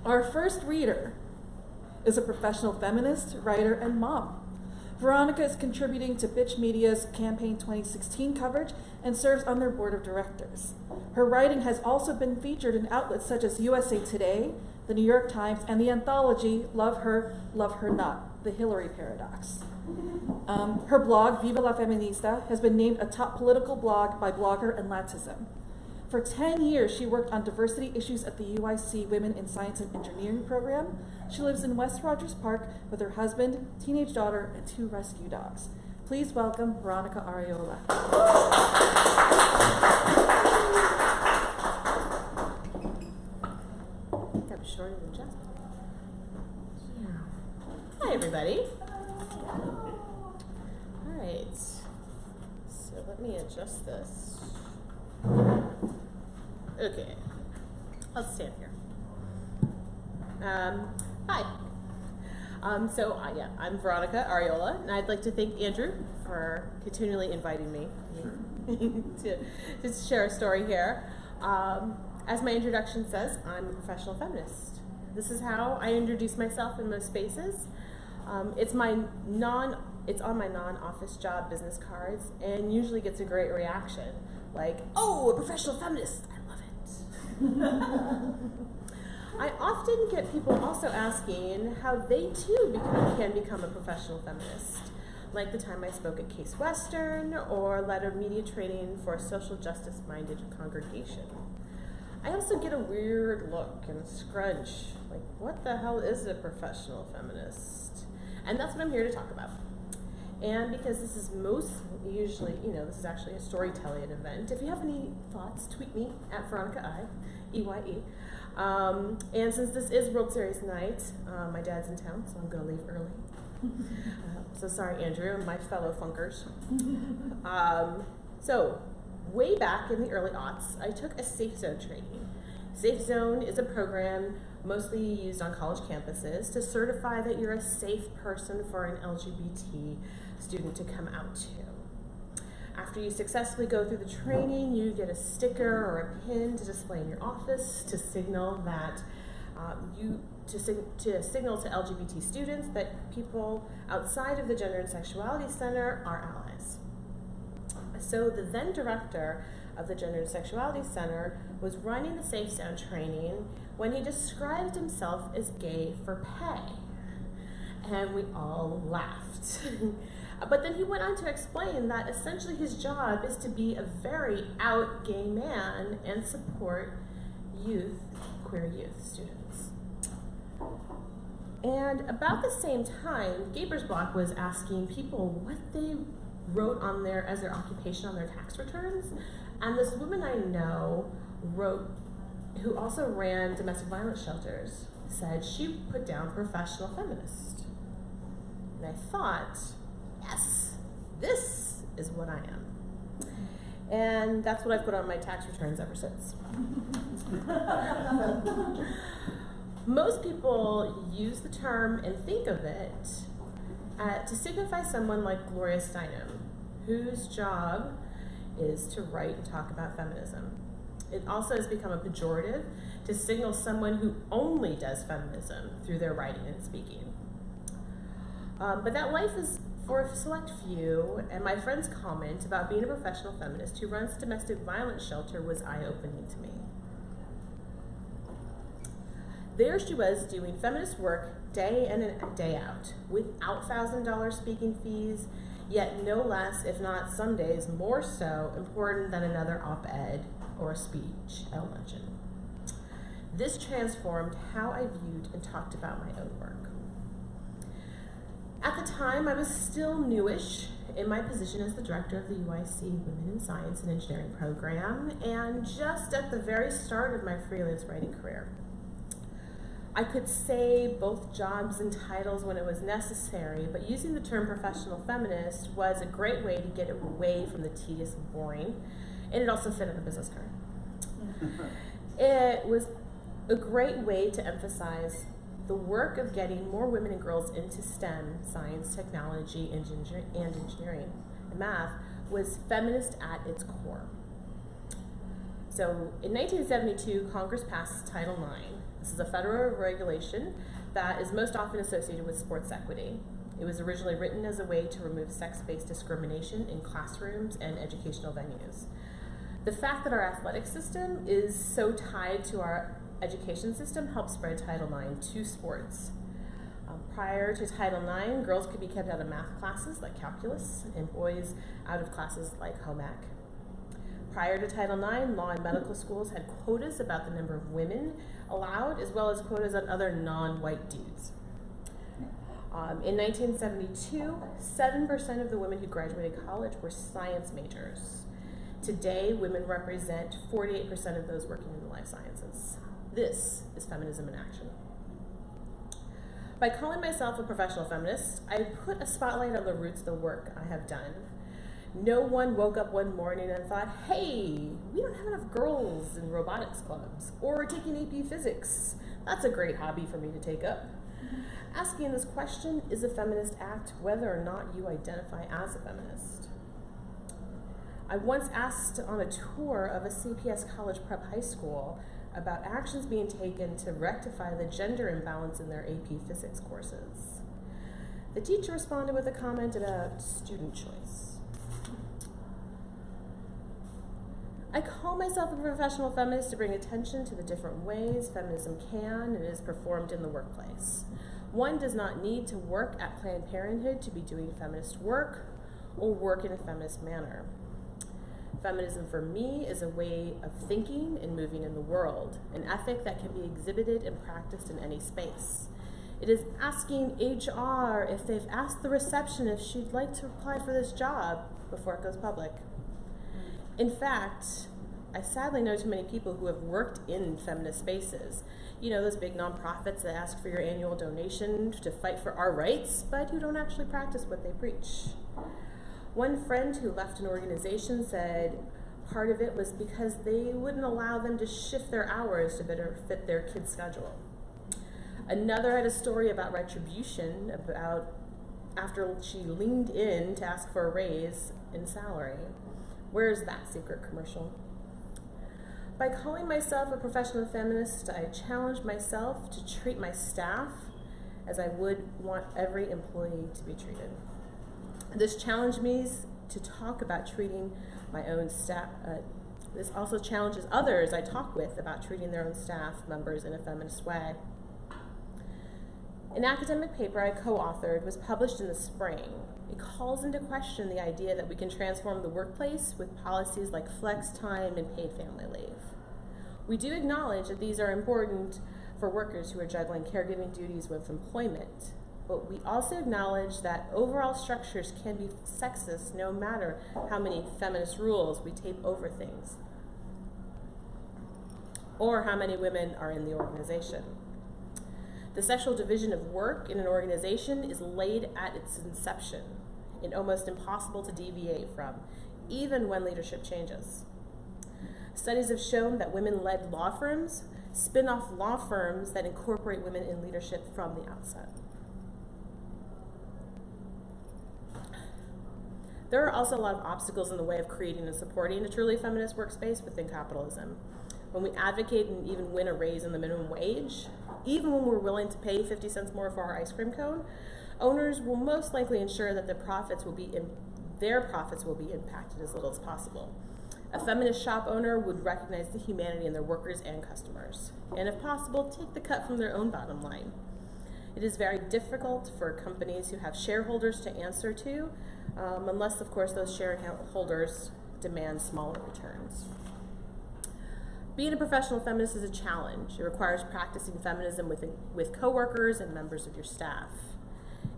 Our first reader is a professional feminist, writer, and mom. Veronica is contributing to Bitch Media's Campaign 2016 coverage and serves on their board of directors. Her writing has also been featured in outlets such as USA Today, the New York Times, and the anthology Love Her Not, The Hillary Paradox. Her blog, Viva la Feminista, has been named a top political blog by Blogger and Latism. For 10 years, she worked on diversity issues at the UIC Women in Science and Engineering program. She lives in West Rogers Park with her husband, teenage daughter, and 2 rescue dogs. Please welcome Veronica Arreola. That was shorter than just. Yeah. Hi, everybody. All right. So let me adjust this. Okay, I'll stand here. Hi. I'm Veronica Arreola, and I'd like to thank Andrew for continually inviting me to share a story here. As my introduction says, I'm a professional feminist. This is how I introduce myself in most spaces. It's on my non-office job business cards, and usually gets a great reaction, like, "Oh, a professional feminist! I love it." I often get people also asking how they too can become a professional feminist, like the time I spoke at Case Western or led a media training for a social justice-minded congregation. I also get a weird look and scrunch, like, what the hell is a professional feminist? And that's what I'm here to talk about. And because this is this is actually a storytelling event, if you have any thoughts, tweet me at Veronica EYE. And since this is World Series night, my dad's in town, so I'm going to leave early. So sorry, Andrew, and my fellow funkers. So way back in the early aughts, I took a Safe Zone training. Safe Zone is a program mostly used on college campuses to certify that you're a safe person for an LGBT student to come out to. After you successfully go through the training, you get a sticker or a pin to display in your office to signal that to signal to LGBT students that people outside of the Gender and Sexuality Center are allies. So the then director of the Gender and Sexuality Center was running the Safe Zone training when he described himself as gay for pay. And we all laughed. But then he went on to explain that essentially his job is to be a very out gay man and support queer youth students. And about the same time, Gaber's Block was asking people what they wrote on as their occupation on their tax returns. And this woman I know who also ran domestic violence shelters, said she put down professional feminist. And I thought, yes, this is what I am. And that's what I've put on my tax returns ever since. Most people use the term and think of it to signify someone like Gloria Steinem, whose job is to write and talk about feminism. It also has become a pejorative to signal someone who only does feminism through their writing and speaking. But that life is for a select few, and my friend's comment about being a professional feminist who runs a domestic violence shelter was eye-opening to me. There she was doing feminist work day in and day out, without $1,000 speaking fees, yet no less, if not some days more so, important than another op-ed or a speech at a luncheon. This transformed how I viewed and talked about my own work. At the time, I was still newish in my position as the director of the UIC Women in Science and Engineering program, and just at the very start of my freelance writing career. I could say both jobs and titles when it was necessary, but using the term professional feminist was a great way to get away from the tedious and boring, and it also fit on a business card. It was a great way to emphasize the work of getting more women and girls into STEM, science, technology, and engineering, and math, was feminist at its core. So in 1972, Congress passed Title IX. This is a federal regulation that is most often associated with sports equity. It was originally written as a way to remove sex-based discrimination in classrooms and educational venues. The fact that our athletic system is so tied to our education system helped spread Title IX to sports. Prior to Title IX, girls could be kept out of math classes like calculus, and boys out of classes like home ec. Prior to Title IX, law and medical schools had quotas about the number of women allowed, as well as quotas on other non-white dudes. In 1972, 7% of the women who graduated college were science majors. Today, women represent 48% of those working in the life sciences. This is feminism in action. By calling myself a professional feminist, I put a spotlight on the roots of the work I have done. No one woke up one morning and thought, hey, we don't have enough girls in robotics clubs, or taking AP physics. That's a great hobby for me to take up. Asking this question is a feminist act, whether or not you identify as a feminist. I once asked on a tour of a CPS college prep high school about actions being taken to rectify the gender imbalance in their AP physics courses. The teacher responded with a comment about student choice. I call myself a professional feminist to bring attention to the different ways feminism can and is performed in the workplace. One does not need to work at Planned Parenthood to be doing feminist work or work in a feminist manner. Feminism for me is a way of thinking and moving in the world, an ethic that can be exhibited and practiced in any space. It is asking HR if they've asked the reception if she'd like to apply for this job before it goes public. In fact, I sadly know too many people who have worked in feminist spaces. You know, those big nonprofits that ask for your annual donation to fight for our rights, but who don't actually practice what they preach. One friend who left an organization said part of it was because they wouldn't allow them to shift their hours to better fit their kids' schedule. Another had a story about retribution, about after she leaned in to ask for a raise in salary. Where's that secret commercial? By calling myself a professional feminist, I challenge myself to treat my staff as I would want every employee to be treated. This challenged me to talk about treating my own staff. This also challenges others I talk with about treating their own staff members in a feminist way. An academic paper I co-authored was published in the spring. It calls into question the idea that we can transform the workplace with policies like flex time and paid family leave. We do acknowledge that these are important for workers who are juggling caregiving duties with employment, but we also acknowledge that overall structures can be sexist no matter how many feminist rules we tape over things, or how many women are in the organization. The sexual division of work in an organization is laid at its inception and almost impossible to deviate from, even when leadership changes. Studies have shown that women-led law firms spin off law firms that incorporate women in leadership from the outset. There are also a lot of obstacles in the way of creating and supporting a truly feminist workspace within capitalism. When we advocate and even win a raise in the minimum wage, even when we're willing to pay 50 cents more for our ice cream cone, owners will most likely ensure that their profits will be impacted as little as possible. A feminist shop owner would recognize the humanity in their workers and customers, and if possible, take the cut from their own bottom line. It is very difficult for companies who have shareholders to answer to, unless, of course, those shareholders demand smaller returns. Being a professional feminist is a challenge. It requires practicing feminism with coworkers and members of your staff.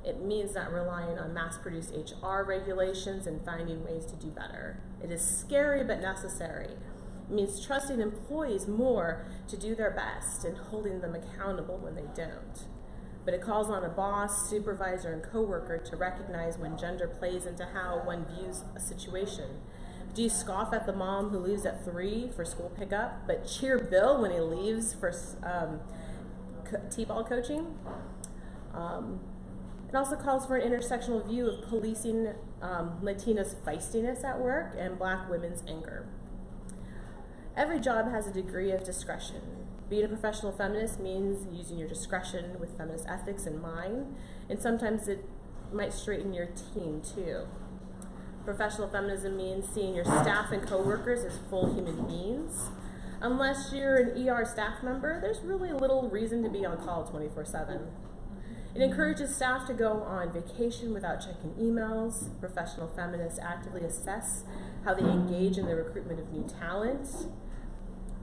It means not relying on mass-produced HR regulations and finding ways to do better. It is scary but necessary. It means trusting employees more to do their best and holding them accountable when they don't. But it calls on a boss, supervisor, and coworker to recognize when gender plays into how one views a situation. Do you scoff at the mom who leaves at 3 for school pickup, but cheer Bill when he leaves for t-ball coaching? It also calls for an intersectional view of policing Latinas' feistiness at work and Black women's anger. Every job has a degree of discretion. Being a professional feminist means using your discretion with feminist ethics in mind, and sometimes it might straighten your team too. Professional feminism means seeing your staff and coworkers as full human beings. Unless you're an ER staff member, there's really little reason to be on call 24/7. It encourages staff to go on vacation without checking emails. Professional feminists actively assess how they engage in the recruitment of new talent.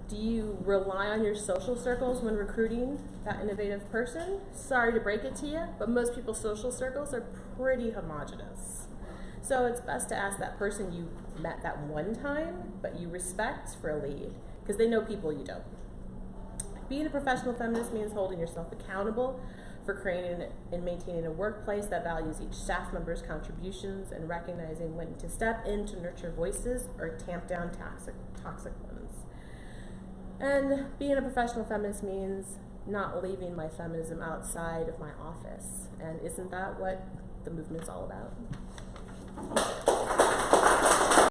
Do you rely on your social circles when recruiting that innovative person? Sorry to break it to you, but most people's social circles are pretty homogenous. So it's best to ask that person you met that one time, but you respect, for a lead, because they know people you don't. Being a professional feminist means holding yourself accountable for creating and maintaining a workplace that values each staff member's contributions and recognizing when to step in to nurture voices or tamp down toxic ones. And being a professional feminist means not leaving my feminism outside of my office. And isn't that what the movement's all about?